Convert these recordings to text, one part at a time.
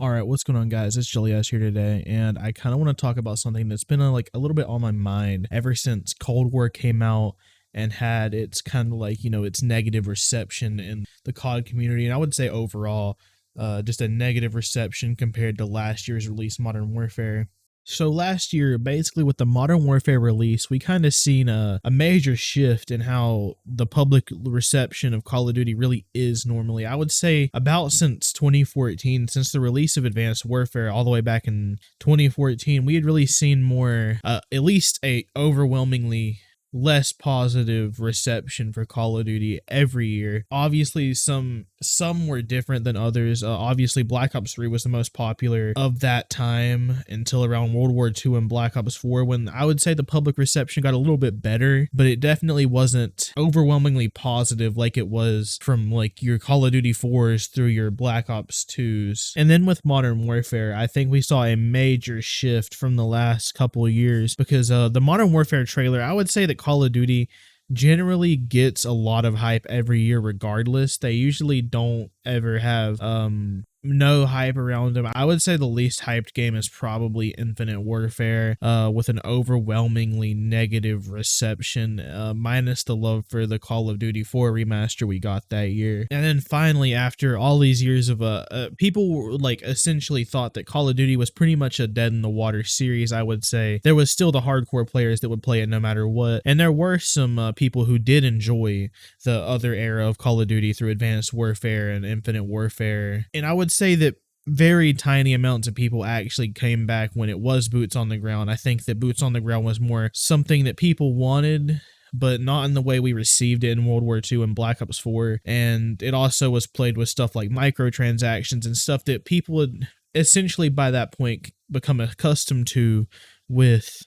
All right, what's going on, guys? It's Julius here today, and I kind of want to talk about something that's been a little bit on my mind ever since Cold War came out and had its kind of its negative reception in the COD community, and I would say overall, just a negative reception compared to last year's release, Modern Warfare. So last year, basically with the Modern Warfare release, we kind of seen a major shift in how the public reception of Call of Duty really is normally. I would say about since 2014, since the release of Advanced Warfare all the way back in 2014, we had really seen more, at least a overwhelmingly less positive reception for Call of Duty every year. Obviously, some were different than others. Obviously, Black Ops 3 was the most popular of that time until around World War II and Black Ops 4, when I would say the public reception got a little bit better, but it definitely wasn't overwhelmingly positive like it was from like your Call of Duty 4s through your Black Ops 2s. And then with Modern Warfare, I think we saw a major shift from the last couple of years because the Modern Warfare trailer, I would say that Call of Duty generally gets a lot of hype every year regardless. They usually don't ever have no hype around them. I would say the least hyped game is probably Infinite Warfare, with an overwhelmingly negative reception, minus the love for the Call of Duty 4 remaster we got that year. And then finally, after all these years of people like essentially thought that Call of Duty was pretty much a dead in the water series, I would say there was still the hardcore players that would play it no matter what, and there were some people who did enjoy the other era of Call of Duty through Advanced Warfare and Infinite Warfare. And I would say that very tiny amounts of people actually came back when it was Boots on the Ground. I think that Boots on the Ground was more something that people wanted, but not in the way we received it in World War II and Black Ops 4. And it also was played with stuff like microtransactions and stuff that people had essentially by that point become accustomed to, with,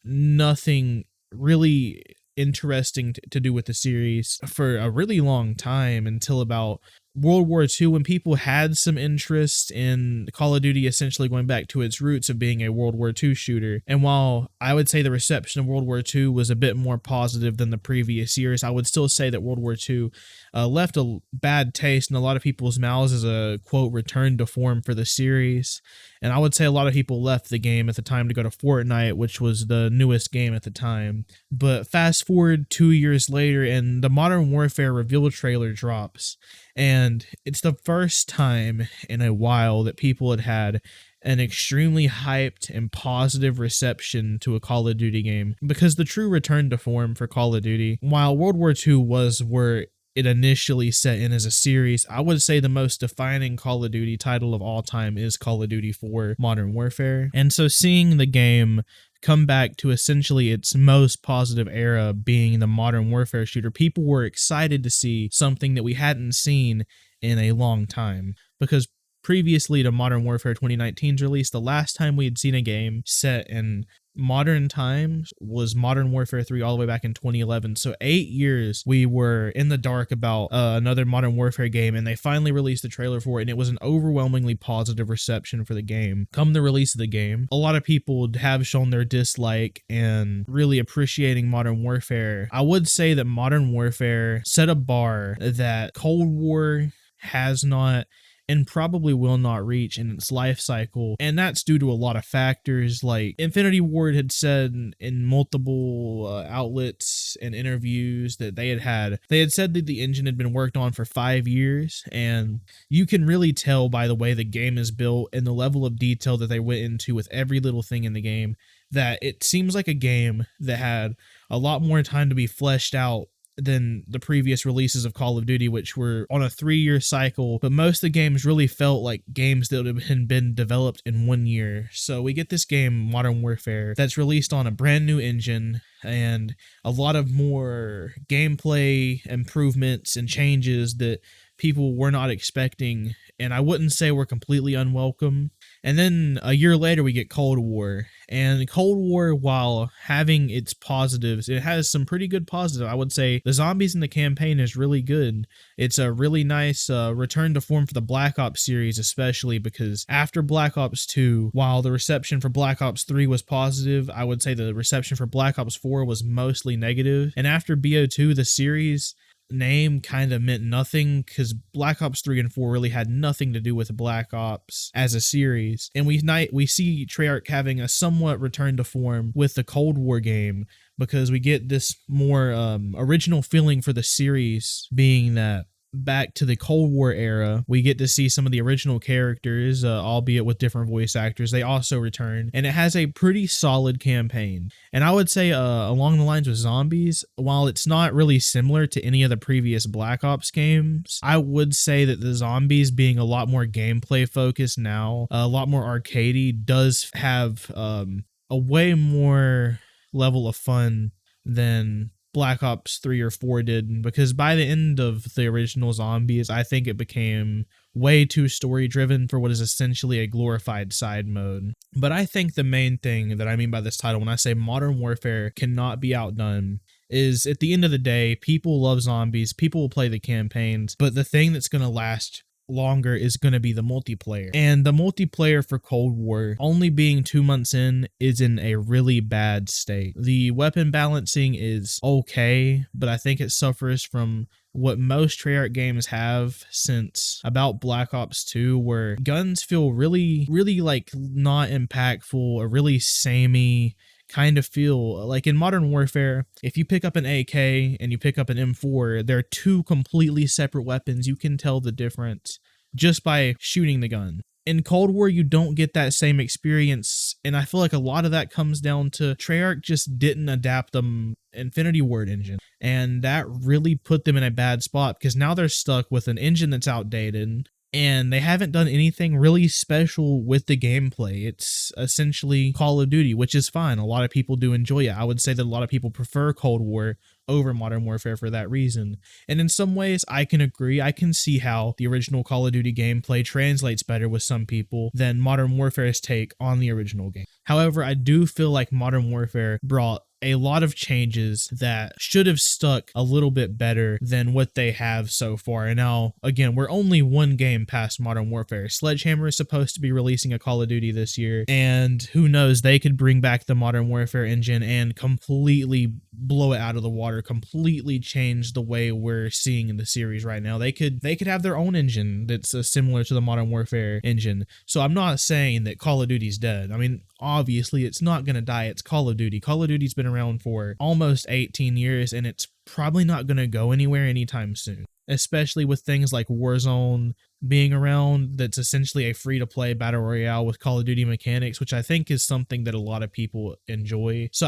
nothing really interesting to do with the series for a really long time until about World War II, when people had some interest in Call of Duty essentially going back to its roots of being a World War II shooter. And while I would say the reception of World War II was a bit more positive than the previous years, I would still say that World War II left a bad taste in a lot of people's mouths as a, quote, return to form for the series. And I would say a lot of people left the game at the time to go to Fortnite, which was the newest game at the time. But fast forward 2 years later, and the Modern Warfare reveal trailer drops. And it's the first time in a while that people had an extremely hyped and positive reception to a Call of Duty game, because the true return to form for Call of Duty, while World War II was where it initially set in as a series, I would say the most defining Call of Duty title of all time is Call of Duty 4 Modern Warfare. And so seeing the game come back to essentially its most positive era being the Modern Warfare shooter, people were excited to see something that we hadn't seen in a long time, because previously to Modern Warfare 2019's release, the last time we had seen a game set in modern times was Modern Warfare 3 all the way back in 2011. So 8 years we were in the dark about another Modern Warfare game, and they finally released the trailer for it, and it was an overwhelmingly positive reception for the game. Come the release of the game, a lot of people have shown their dislike and really appreciating Modern Warfare. I would say that Modern Warfare set a bar that Cold War has not and probably will not reach in its life cycle, and that's due to a lot of factors. Like Infinity Ward had said in multiple outlets and interviews that they had said that the engine had been worked on for 5 years, and you can really tell by the way the game is built and the level of detail that they went into with every little thing in the game that it seems like a game that had a lot more time to be fleshed out than the previous releases of Call of Duty, which were on a 3-year cycle, but most of the games really felt like games that had been developed in 1 year. So we get this game, Modern Warfare, that's released on a brand new engine and a lot of more gameplay improvements and changes that people were not expecting, and I wouldn't say we're completely unwelcome. And then a year later, we get Cold War. And Cold War, while having its positives, it has some pretty good positives. I would say the zombies in the campaign is really good. It's a really nice return to form for the Black Ops series, especially because after Black Ops 2, while the reception for Black Ops 3 was positive, I would say the reception for Black Ops 4 was mostly negative. And after BO2, the series name kind of meant nothing because Black Ops 3 and 4 really had nothing to do with Black Ops as a series. And we see Treyarch having a somewhat return to form with the Cold War game, because we get this more original feeling for the series, being that back to the Cold War era, we get to see some of the original characters, albeit with different voice actors. They also return, and it has a pretty solid campaign. And I would say along the lines with zombies, while it's not really similar to any of the previous Black Ops games, I would say that the zombies being a lot more gameplay focused now, a lot more arcadey, does have a way more level of fun than Black Ops 3 or 4 did, because by the end of the original zombies, I think it became way too story driven for what is essentially a glorified side mode. But I think the main thing that I mean by this title when I say Modern Warfare cannot be outdone is, at the end of the day, people love zombies, people will play the campaigns, but the thing that's going to last longer is going to be the multiplayer. And the multiplayer for Cold War, only being 2 months in, is in a really bad state. The weapon balancing is okay, but I think it suffers from what most Treyarch games have since about Black Ops 2, where guns feel really like not impactful or really samey kind of feel. Like in Modern Warfare, if you pick up an AK and you pick up an M4, they're two completely separate weapons. You can tell the difference just by shooting the gun. In Cold War, you don't get that same experience, and I feel like a lot of that comes down to Treyarch just didn't adapt the Infinity Ward engine, and that really put them in a bad spot, because now they're stuck with an engine that's outdated, and they haven't done anything really special with the gameplay. It's essentially Call of Duty, which is fine. A lot of people do enjoy it. I would say that a lot of people prefer Cold War over Modern Warfare for that reason. And in some ways, I can agree. I can see how the original Call of Duty gameplay translates better with some people than Modern Warfare's take on the original game. However, I do feel like Modern Warfare brought a lot of changes that should have stuck a little bit better than what they have so far. And now, again, we're only one game past Modern Warfare. Sledgehammer is supposed to be releasing a Call of Duty this year, and who knows, they could bring back the Modern Warfare engine and completely blow it out of the water, completely change the way we're seeing in the series right now. They could have their own engine that's similar to the Modern Warfare engine. So I'm not saying that Call of Duty's dead. I mean, obviously it's not going to die. It's Call of Duty. Call of Duty's been around for almost 18 years, and it's probably not going to go anywhere anytime soon, especially with things like Warzone being around. That's essentially a free-to-play battle royale with Call of Duty mechanics, which I think is something that a lot of people enjoy. So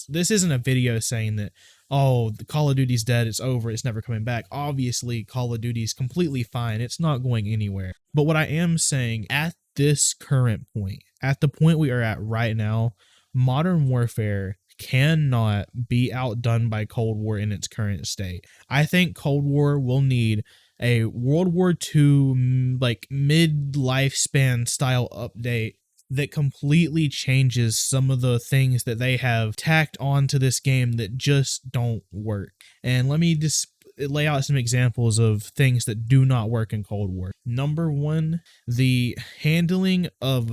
this isn't a video saying that, oh, the Call of Duty's dead, it's over, it's never coming back. Obviously, Call of Duty's completely fine. It's not going anywhere. But what I am saying, at this current point, at the point we are at right now, Modern Warfare cannot be outdone by Cold War in its current state. I think Cold War will need a World War II like mid-lifespan style update that completely changes some of the things that they have tacked onto this game that just don't work. And let me just lay out some examples of things that do not work in Cold War. Number one, the handling of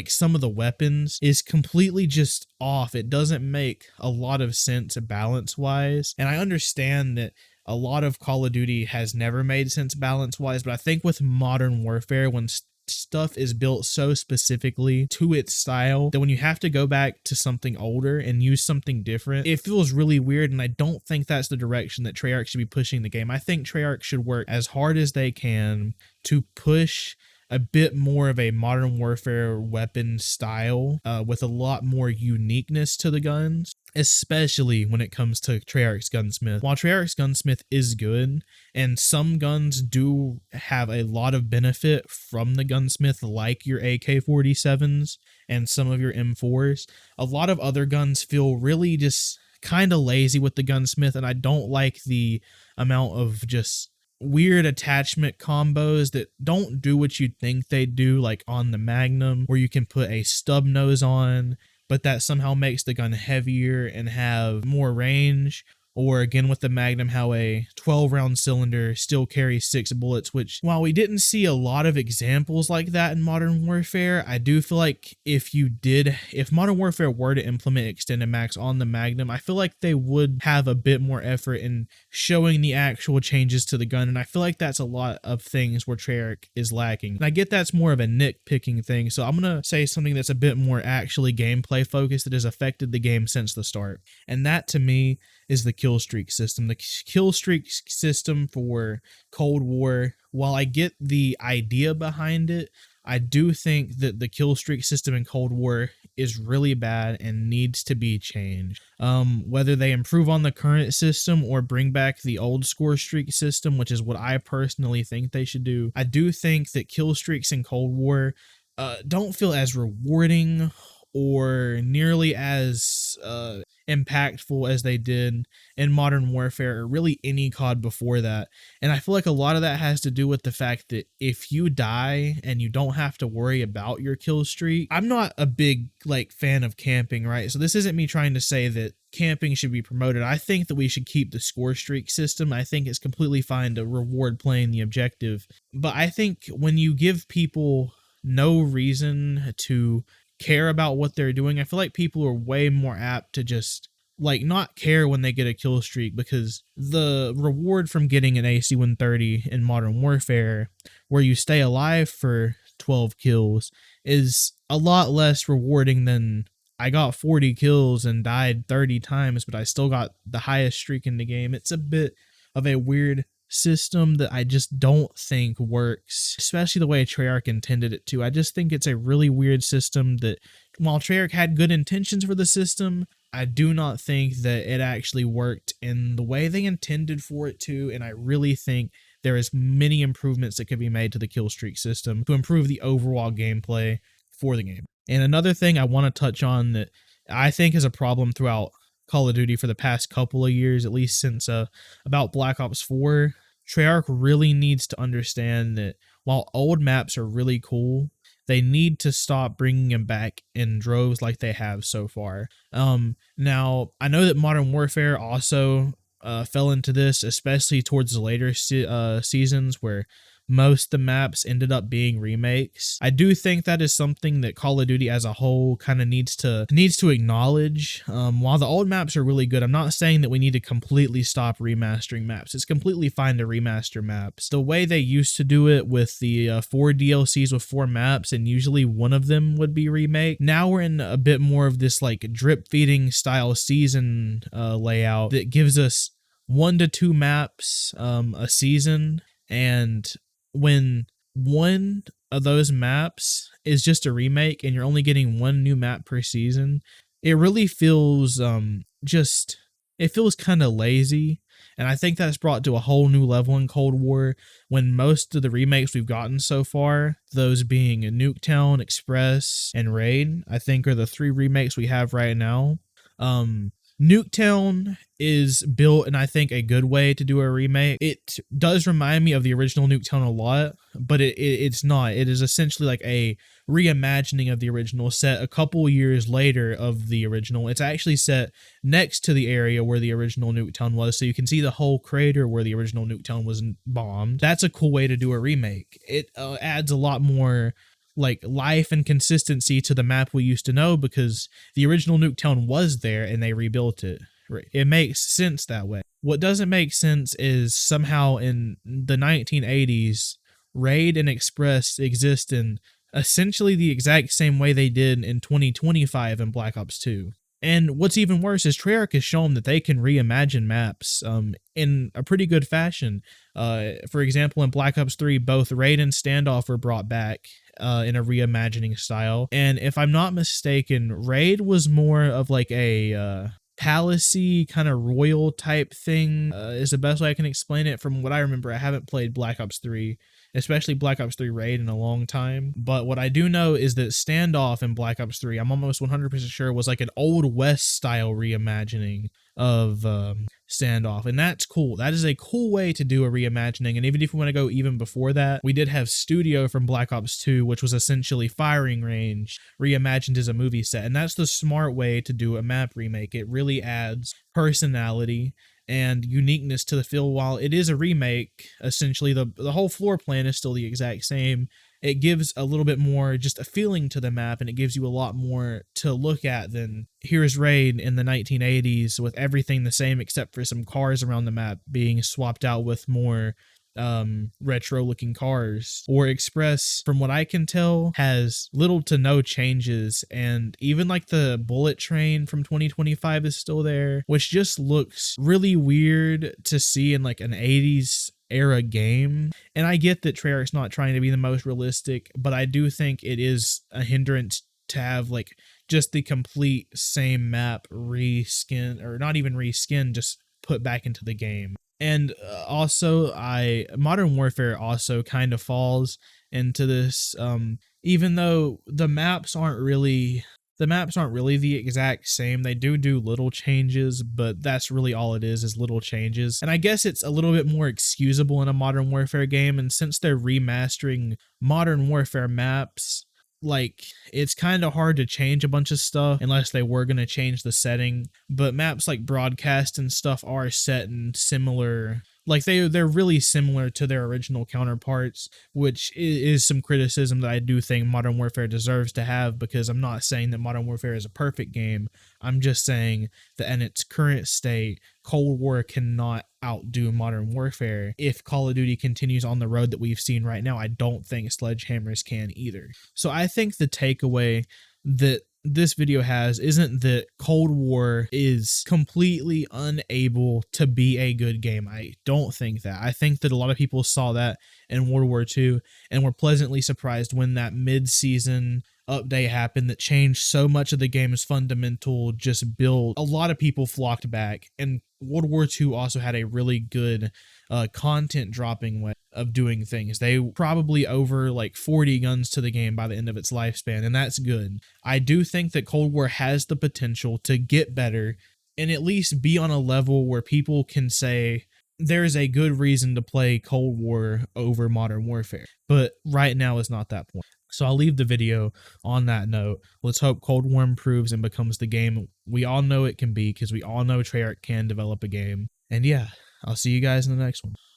some of the weapons is completely just off. It doesn't make a lot of sense balance-wise. And I understand that a lot of Call of Duty has never made sense balance-wise, but I think with Modern Warfare, when stuff is built so specifically to its style that when you have to go back to something older and use something different, it feels really weird, and I don't think that's the direction that Treyarch should be pushing the game. I think Treyarch should work as hard as they can to push a bit more of a Modern Warfare weapon style with a lot more uniqueness to the guns, especially when it comes to Treyarch's Gunsmith. While Treyarch's Gunsmith is good, and some guns do have a lot of benefit from the Gunsmith, like your AK-47s and some of your M4s, a lot of other guns feel really just kind of lazy with the Gunsmith, and I don't like the amount of just weird attachment combos that don't do what you'd think they do, like on the Magnum, where you can put a stub nose on, but that somehow makes the gun heavier and have more range. Or again with the Magnum, how a 12 round cylinder still carries 6 bullets, which while we didn't see a lot of examples like that in Modern Warfare, I do feel like if Modern Warfare were to implement extended max on the Magnum, I feel like they would have a bit more effort in showing the actual changes to the gun. And I feel like that's a lot of things where Treyarch is lacking. And I get that's more of a nitpicking thing. So I'm going to say something that's a bit more actually gameplay focused that has affected the game since the start. And that to me is the kill streak system. The kill streak system for Cold War, while I get the idea behind it, I do think that the kill streak system in Cold War is really bad and needs to be changed. Whether they improve on the current system or bring back the old score streak system, which is what I personally think they should do, I do think that kill streaks in Cold War don't feel as rewarding or nearly as impactful as they did in Modern Warfare or really any COD before that. And I feel like a lot of that has to do with the fact that if you die and you don't have to worry about your kill streak, I'm not a big fan of camping, right? So this isn't me trying to say that camping should be promoted. I think that we should keep the score streak system. I think it's completely fine to reward playing the objective. But I think when you give people no reason to care about what they're doing, I feel like people are way more apt to just not care when they get a kill streak, because the reward from getting an AC-130 in Modern Warfare, where you stay alive for 12 kills, is a lot less rewarding than I got 40 kills and died 30 times, but I still got the highest streak in the game. It's a bit of a weird system that I just don't think works, especially the way Treyarch intended it to. I just think it's a really weird system that, while Treyarch had good intentions for the system, I do not think that it actually worked in the way they intended for it to, and I really think there is many improvements that could be made to the kill streak system to improve the overall gameplay for the game. And another thing I want to touch on that I think is a problem throughout Call of Duty for the past couple of years, at least since about Black Ops 4, Treyarch really needs to understand that while old maps are really cool, they need to stop bringing them back in droves like they have so far. Now, I know that Modern Warfare also fell into this, especially towards the later seasons where most of the maps ended up being remakes. I do think that is something that Call of Duty as a whole kind of needs to acknowledge. While the old maps are really good, I'm not saying that we need to completely stop remastering maps. It's completely fine to remaster maps. The way they used to do it with the 4 DLCs with 4 maps, and usually one of them would be remake. Now we're in a bit more of this drip feeding style season layout that gives us 1 to 2 maps a season, and when one of those maps is just a remake and you're only getting 1 new map per season, it really feels it feels kind of lazy. And I think that's brought to a whole new level in Cold War, when most of the remakes we've gotten so far, those being Nuketown, Express, and Raid, I think are the 3 remakes we have right now. Nuketown is built in, I think, a good way to do a remake. It does remind me of the original Nuketown a lot, but it's not. It is essentially a reimagining of the original, set a couple years later of the original. It's actually set next to the area where the original Nuketown was, so you can see the whole crater where the original Nuketown was bombed. That's a cool way to do a remake. It adds a lot more life and consistency to the map we used to know, because the original Nuketown was there and they rebuilt it. It makes sense that way. What doesn't make sense is somehow in the 1980s, Raid and Express exist in essentially the exact same way they did in 2025 in Black Ops 2. And what's even worse is Treyarch has shown that they can reimagine maps in a pretty good fashion. For example, in Black Ops 3, both Raid and Standoff were brought back in a reimagining style. And if I'm not mistaken, Raid was more of a palace-y kind of royal type thing, is the best way I can explain it from what I remember. I haven't played Black Ops 3, especially Black Ops 3 Raid, in a long time. But what I do know is that Standoff in Black Ops 3, I'm almost 100% sure, was an Old West style reimagining of Standoff. And that's cool. That is a cool way to do a reimagining. And even if we want to go even before that, we did have Studio from Black Ops 2, which was essentially firing range reimagined as a movie set. And that's the smart way to do a map remake. It really adds personality and uniqueness to the feel. While it is a remake, essentially the whole floor plan is still the exact same. It gives a little bit more just a feeling to the map, and it gives you a lot more to look at than Here's Raid in the 1980s, with everything the same except for some cars around the map being swapped out with more retro looking cars. Or Express, from what I can tell, has little to no changes, and even like the bullet train from 2025 is still there, which just looks really weird to see in like an 80s era game. And I get that Treyarch's not trying to be the most realistic, but I do think it is a hindrance to have like just the complete same map reskin, or not even reskin, just put back into the game. And also, I Modern Warfare also kind of falls into this, even though the maps aren't really the exact same. They do little changes, but that's really all it is little changes. And I guess it's a little bit more excusable in a Modern Warfare game, and since they're remastering Modern Warfare maps, like, it's kind of hard to change a bunch of stuff unless they were going to change the setting. But maps like Broadcast and stuff are set in similar, like they're really similar to their original counterparts, which is some criticism that I do think Modern Warfare deserves to have, because I'm not saying that Modern Warfare is a perfect game. I'm just saying that in its current state, Cold War cannot outdo Modern Warfare. If Call of Duty continues on the road that we've seen right now, I don't think Sledgehammers can either. So I think the takeaway that this video has isn't that Cold War is completely unable to be a good game. I don't think that. I think that a lot of people saw that in World War II and were pleasantly surprised when that mid-season update happened that changed so much of the game's fundamental just build. A lot of people flocked back, and World War II also had a really good content dropping way of doing things. They probably over like 40 guns to the game by the end of its lifespan, and that's good. I do think that Cold War has the potential to get better and at least be on a level where people can say there's a good reason to play Cold War over Modern Warfare. But right now is not that point. So I'll leave the video on that note. Let's hope Cold War improves and becomes the game we all know it can be, because we all know Treyarch can develop a game. And yeah, I'll see you guys in the next one.